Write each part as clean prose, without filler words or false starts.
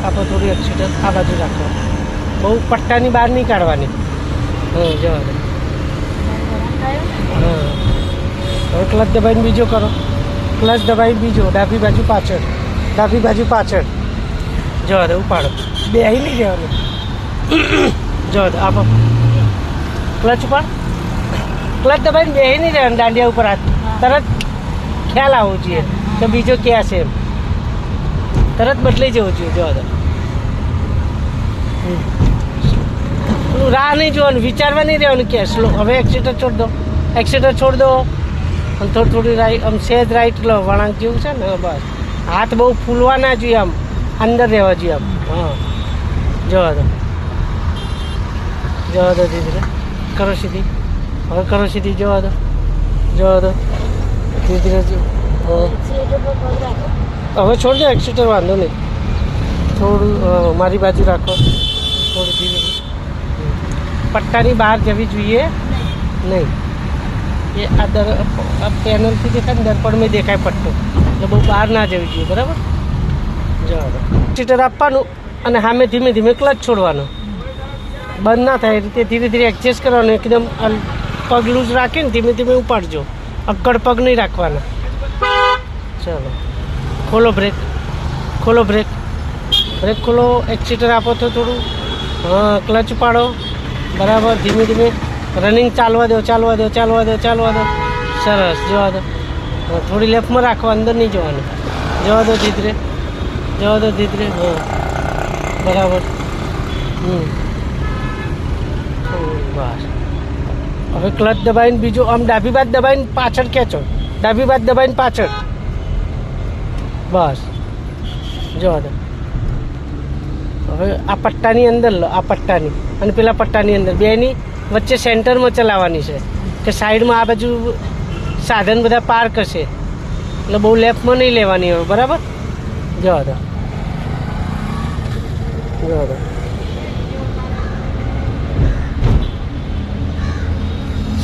આપો થોડી એક્સિટર આ બાજુ રાખો, બહુ પટ્ટાની બહાર નહીં કાઢવાની. હા જવા દે. હા હવે ક્લચ દબાઈને બીજો કરો, ક્લચ દબાઈને બીજો, ડાબી બાજુ પાછળ, ડાબી બાજુ પાછળ. જવા દે, ઉપાડો, બેહી નહીં રહેવાનું. જવા દે, આપો ક્લચ ઉપાડ, ક્લચ દબાઈને બેહી નહીં રહેવાનું, દાંડિયા ઉપર હાથ. તરત ખ્યાલ આવવો જોઈએ કે બીજો ક્યાં છે એમ, તરત બદલાઈ જવું જોઈએ. જવા દે, રાહ નહીં જોવાનું, વિચારવા નહીં રહેવાનું કે સ્લો. હવે એક્સિટર છોડ દો, એક્સિટર છોડ દો અને થોડી રાઈટ, આમ સહેજ રાઈટ લો, વળાંક જેવું છે ને. બસ હાથ બહુ ફૂલવા ના જોઈએ, આમ અંદર રહેવા જોઈએ આમ. હા જવા દો, જવા દો ધીરે કરો સીધી. હવે કરો સીધી, જવા દો, જવા દો ધીરે ધીરે. હવે છોડ દો એક્સિટર, વાંધો નહીં. થોડું મારી બાજુ રાખો, થોડું ધીરે. પટ્ટાની બહાર જવી જોઈએ નહીં. એ આ પેનલથી દેખાય ને, દર્પણમાં દેખાય પટ્ટો, એટલે બહુ બહાર ના જવી જોઈએ. બરાબર, જવા દો. એક્સિટર આપવાનું અને સામે ધીમે ધીમે ક્લચ છોડવાનો, બંધ ના થાય એ રીતે ધીરે ધીરે એડજસ્ટ કરવાનું. એકદમ પગ લૂઝ રાખીને ધીમે ધીમે ઉપાડજો, અક્કડ પગ નહીં રાખવાના. ચાલો ખોલો બ્રેક, ખોલો બ્રેક, બ્રેક ખોલો, એક્સિટર આપો તો થોડું. હા ક્લચ ઉપાડો, બરાબર ધીમે ધીમે રનિંગ ચાલવા દો, ચાલવા દો, ચાલવા દો, ચાલવા દો. સરસ, જવા દો. થોડી લેફ્ટમાં રાખો, અંદર નહીં જવાનું. જવા દો ધીરે, જવા દો ધીરે. હા બરાબર. બસ હવે ક્લચ દબાઈને બીજો આમ ડાબી બાદ દબાઈને પાછળ ખેંચો, ડાબી બાદ દબાઈને પાછળ. બસ જવા દો. હવે આ પટ્ટાની અંદર લો, આ પટ્ટાની અને પેલા પટ્ટાની અંદર, બેની વચ્ચે સેન્ટરમાં ચલાવવાની છે કે સાઈડમાં આ બાજુ સાધન બધા પાર્ક હશે, એટલે બહુ લેફ્ટમાં નહીં લેવાની હવે. બરાબર, જવા દો, જવા દો.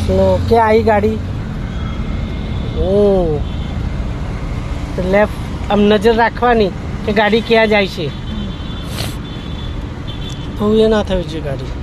સ્લો ક્યાં આવી ગાડી? લેફ્ટ આમ નજર રાખવાની કે ગાડી ક્યાં જાય છે. થવું એ ના થયું છે ગાડી.